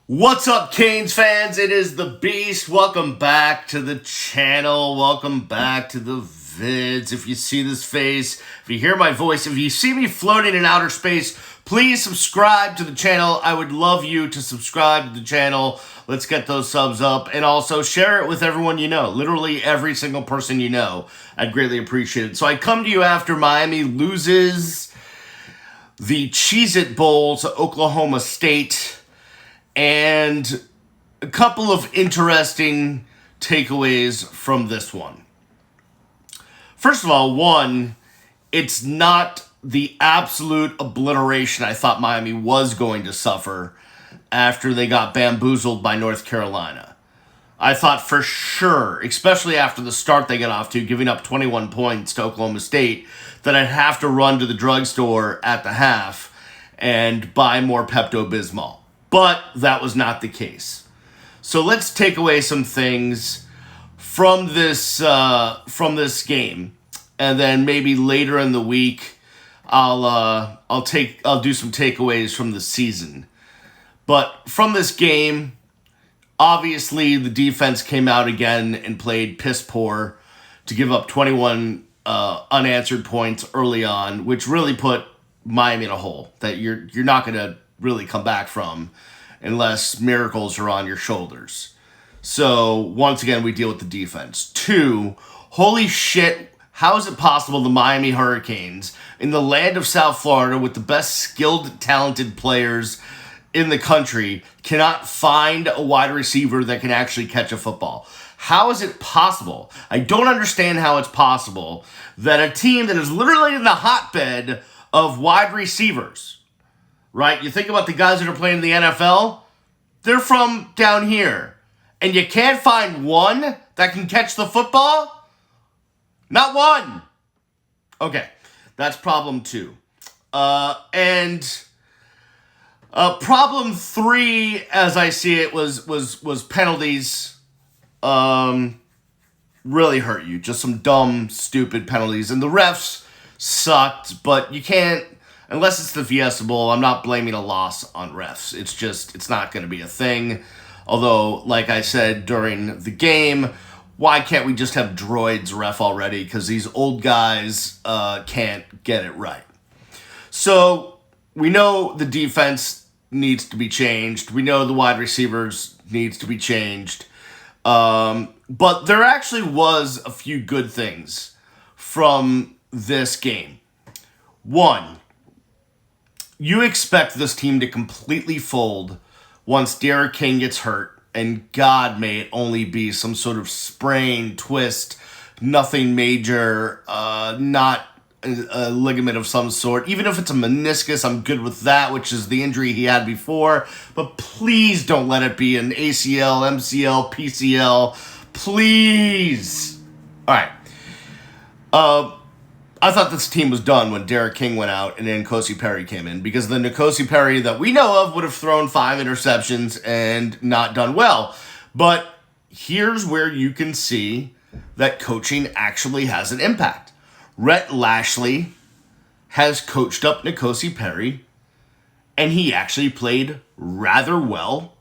What's up, Canes fans? It is the Beast. Welcome back to the channel. Welcome back to the vids. If you see this face, if you hear my voice, if you see me floating in outer space, please subscribe to the channel. I would love you to subscribe to the channel. Let's get those subs up. And also share it with everyone you know. Literally every single person you know. I'd greatly appreciate it. So I come to you after Miami loses the Cheez-It Bowl to Oklahoma State. And a couple of interesting takeaways from this one. First of all, one, it's not the absolute obliteration I thought Miami was going to suffer after they got bamboozled by North Carolina. I thought for sure, especially after the start they got off to, giving up 21 points to Oklahoma State, that I'd have to run to the drugstore at the half and buy more Pepto-Bismol. But that was not the case. So let's take away some things from this game, and then maybe later in the week I'll do some takeaways from the season. But from this game, obviously the defense came out again and played piss poor to give up 21 unanswered points early on, which really put Miami in a hole that you're not going to really come back from unless miracles are on your shoulders. So once again, we deal with the defense. Two, holy shit, how is it possible the Miami Hurricanes, in the land of South Florida with the best skilled, talented players in the country, cannot find a wide receiver that can actually catch a football? How is it possible? I don't understand how it's possible that a team that is literally in the hotbed of wide receivers, right? You think about the guys that are playing in the NFL, they're from down here. And you can't find one that can catch the football? Not one. Okay, that's problem two. And problem three, as I see it, was penalties. Really hurt you. Just some dumb, stupid penalties. And the refs sucked, but you can't, unless it's the Fiesta Bowl, I'm not blaming a loss on refs. It's not going to be a thing. Although, like I said during the game, why can't we just have droids ref already? Because these old guys can't get it right. So, we know the defense needs to be changed. We know the wide receivers needs to be changed. But there actually was a few good things from this game. One, you expect this team to completely fold once Derek King gets hurt, and God, may it only be some sort of sprain, twist, nothing major, not a ligament of some sort. Even if it's a meniscus, I'm good with that, which is the injury he had before. But please don't let it be an ACL, MCL, PCL. Please. All right. I thought this team was done when Derek King went out and then N'Kosi Perry came in, because the N'Kosi Perry that we know of would have thrown 5 interceptions and not done well. But here's where you can see that coaching actually has an impact. Rhett Lashlee has coached up N'Kosi Perry, and he actually played rather well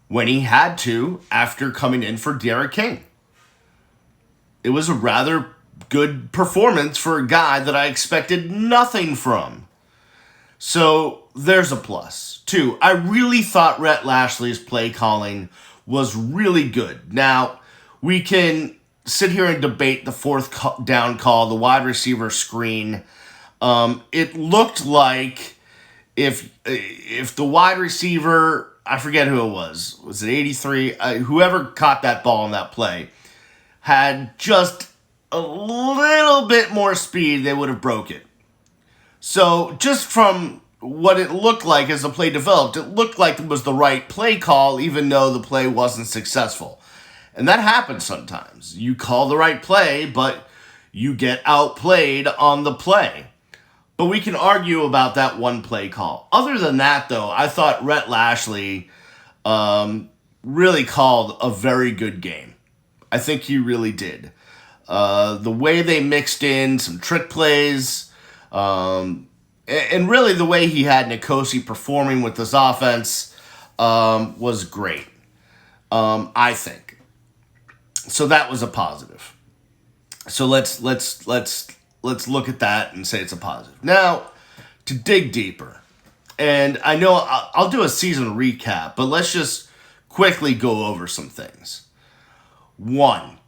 when he had to after coming in for Derek King. It was a rather good performance for a guy that I expected nothing from. So there's a plus. Two, I really thought Rhett Lashlee's play calling was really good. Now, we can sit here and debate the fourth down call, the wide receiver screen. It looked like if the wide receiver, I forget who it was it 83? Whoever caught that ball in that play had just a little bit more speed, they would have broke it. So just from what it looked like as the play developed, it looked like it was the right play call, even though the play wasn't successful. And that happens sometimes. You call the right play, but you get outplayed on the play. But we can argue about that one play call. Other than that, though, I thought Rhett Lashlee really called a very good game. I think he really did. The way they mixed in some trick plays, and really the way he had N'Kosi performing with this offense, was great. I think. So that was a positive. So let's look at that and say it's a positive. Now, to dig deeper, and I know I'll do a season recap, but let's just quickly go over some things. One,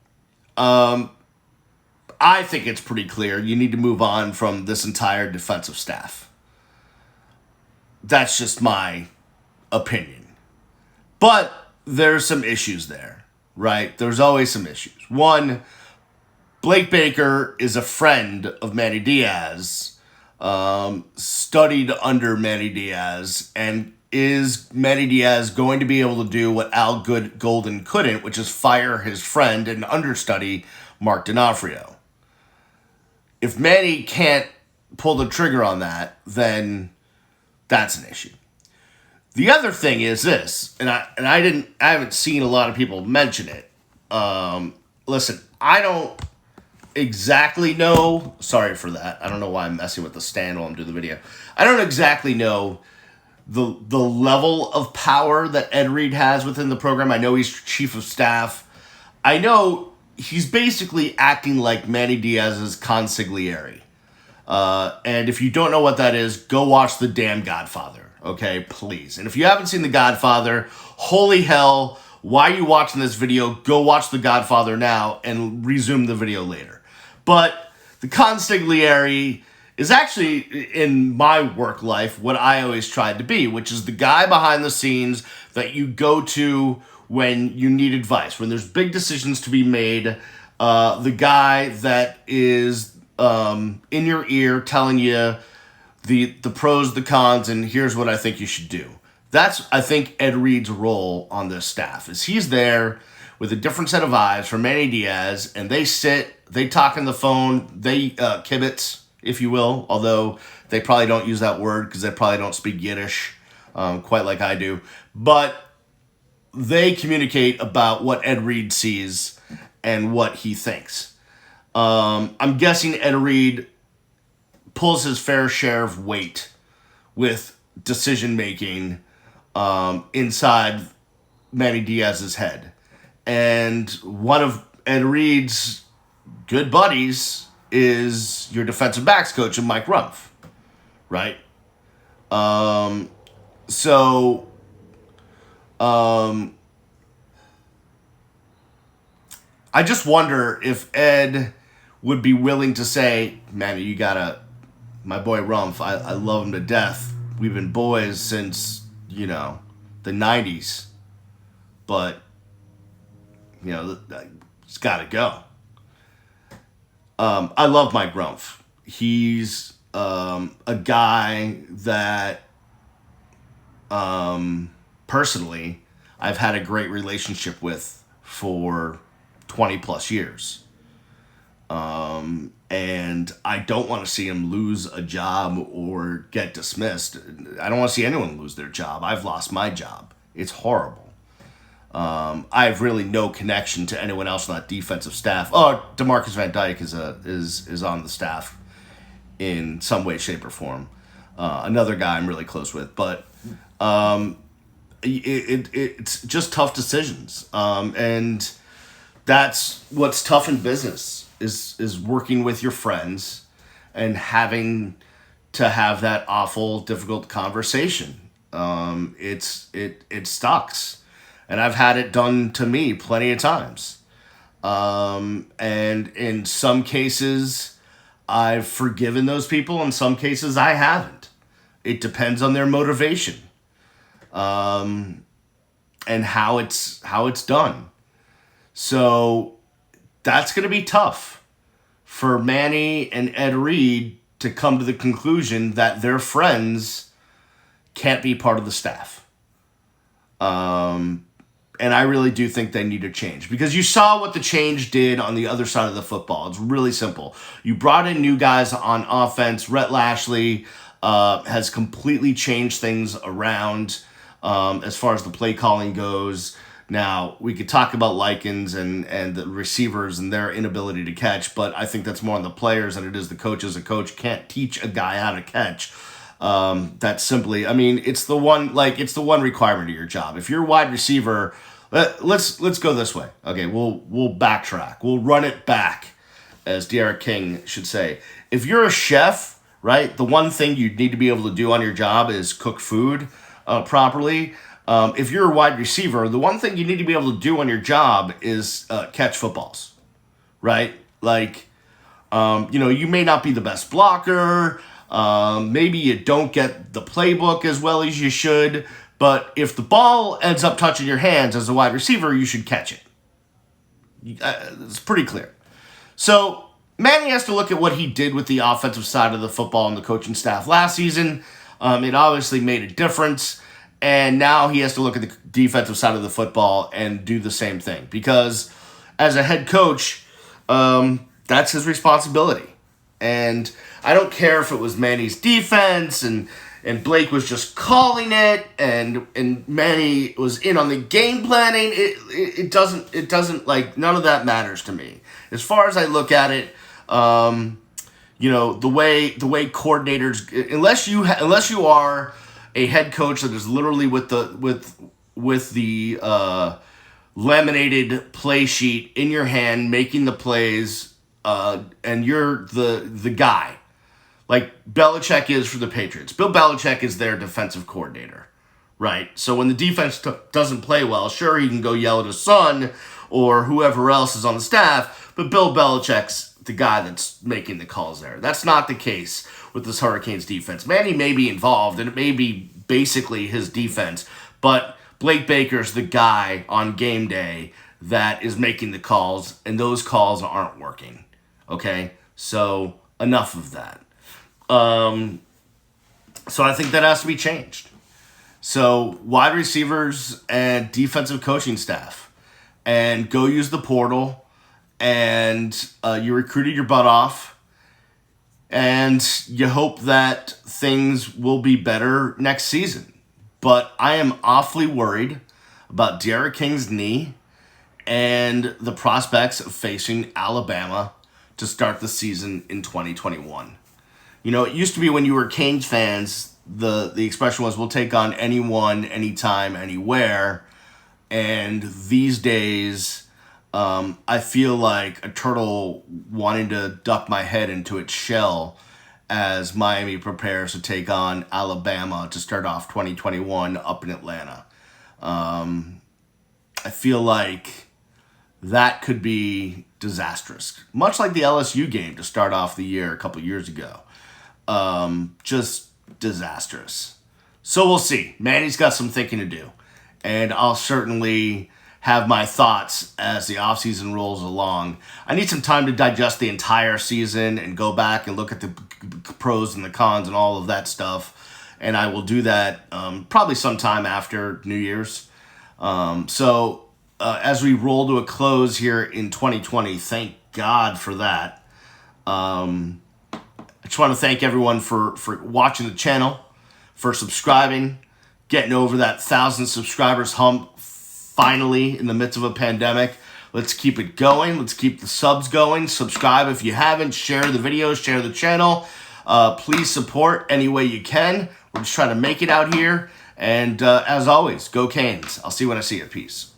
I think it's pretty clear you need to move on from this entire defensive staff. That's just my opinion. But there's some issues there, right? There's always some issues. One, Blake Baker is a friend of Manny Diaz, studied under Manny Diaz, and is Manny Diaz going to be able to do what Al Golden couldn't, which is fire his friend and understudy Mark D'Onofrio? If Manny can't pull the trigger on that, then that's an issue. The other thing is this, and I haven't seen a lot of people mention it. Listen, I don't exactly know. Sorry for that. I don't know why I'm messing with the stand while I'm doing the video. I don't exactly know the level of power that Ed Reed has within the program. I know he's chief of staff. I know he's basically acting like Manny Diaz's consigliere. And if you don't know what that is, go watch The Damn Godfather, okay? Please. And if you haven't seen The Godfather, holy hell, why are you watching this video? Go watch The Godfather now and resume the video later. But the consigliere is actually, in my work life, what I always tried to be, which is the guy behind the scenes that you go to when you need advice, when there's big decisions to be made, the guy that is in your ear telling you the pros, the cons, and here's what I think you should do. That's, I think, Ed Reed's role on this staff, is he's there with a different set of eyes for Manny Diaz, and they sit, they talk on the phone, they kibitz, if you will, although they probably don't use that word because they probably don't speak Yiddish quite like I do. But they communicate about what Ed Reed sees and what he thinks. I'm guessing Ed Reed pulls his fair share of weight with decision-making inside Manny Diaz's head. And one of Ed Reed's good buddies is your defensive backs coach, Mike Rumpf, right? I just wonder if Ed would be willing to say, man, my boy Rumpf, I love him to death. We've been boys since, the 90s. But, it's got to go. I love Mike Rumpf. He's a guy that personally I've had a great relationship with for 20 plus years. And I don't want to see him lose a job or get dismissed. I don't want to see anyone lose their job. I've lost my job. It's horrible. I have really no connection to anyone else on that defensive staff. Oh, DeMarcus Van Dyke is on the staff in some way, shape, or form. Another guy I'm really close with, but it's just tough decisions, and that's what's tough in business is working with your friends and having to have that awful, difficult conversation. It sucks. And I've had it done to me plenty of times. And in some cases, I've forgiven those people. In some cases, I haven't. It depends on their motivation. And how it's done. So that's going to be tough for Manny and Ed Reed to come to the conclusion that their friends can't be part of the staff. And I really do think they need to change, because you saw what the change did on the other side of the football. It's really simple. You brought in new guys on offense. Rhett Lashley has completely changed things around as far as the play calling goes. Now, we could talk about Likens and the receivers and their inability to catch, but I think that's more on the players than it is the coaches. A coach can't teach a guy how to catch. That's simply, I mean, it's the one requirement of your job. If you're a wide receiver, let's go this way. Okay, we'll backtrack. We'll run it back, as Derek King should say. If you're a chef, right, the one thing you need to be able to do on your job is cook food properly. If you're a wide receiver, the one thing you need to be able to do on your job is catch footballs, right? Like, you may not be the best blocker. Maybe you don't get the playbook as well as you should. But if the ball ends up touching your hands as a wide receiver, you should catch it. It's pretty clear. So Manny has to look at what he did with the offensive side of the football and the coaching staff last season. It obviously made a difference. And now he has to look at the defensive side of the football and do the same thing. Because as a head coach, that's his responsibility. And I don't care if it was Manny's defense and Blake was just calling it and Manny was in on the game planning. It doesn't like, none of that matters to me. As far as I look at it, the way coordinators, unless you are a head coach that is literally with the laminated play sheet in your hand, making the plays, and you're the guy, like Belichick is for the Patriots. Bill Belichick is their defensive coordinator, right? So when the defense doesn't play well, sure, he can go yell at his son or whoever else is on the staff, but Bill Belichick's the guy that's making the calls there. That's not the case with this Hurricanes defense. Manny may be involved, and it may be basically his defense, but Blake Baker's the guy on game day that is making the calls, and those calls aren't working. Okay? So, enough of that. So I think that has to be changed. So, wide receivers and defensive coaching staff, and go use the portal, and you recruited your butt off, and you hope that things will be better next season. But I am awfully worried about Derek King's knee and the prospects of facing Alabama to start the season in 2021. It used to be when you were Canes fans, the expression was, we'll take on anyone, anytime, anywhere. And these days, I feel like a turtle wanting to duck my head into its shell as Miami prepares to take on Alabama to start off 2021 up in Atlanta. I feel like that could be disastrous. Much like the LSU game to start off the year a couple years ago. Just disastrous. So we'll see. Manny's got some thinking to do. And I'll certainly have my thoughts as the offseason rolls along. I need some time to digest the entire season and go back and look at the pros and the cons and all of that stuff. And I will do that probably sometime after New Year's. As we roll to a close here in 2020, thank God for that. I just want to thank everyone for watching the channel, for subscribing, getting over that 1,000 subscribers hump finally in the midst of a pandemic. Let's keep it going. Let's keep the subs going. Subscribe if you haven't. Share the videos. Share the channel. Please support any way you can. We're just trying to make it out here. And as always, go Canes. I'll see you when I see you. Peace.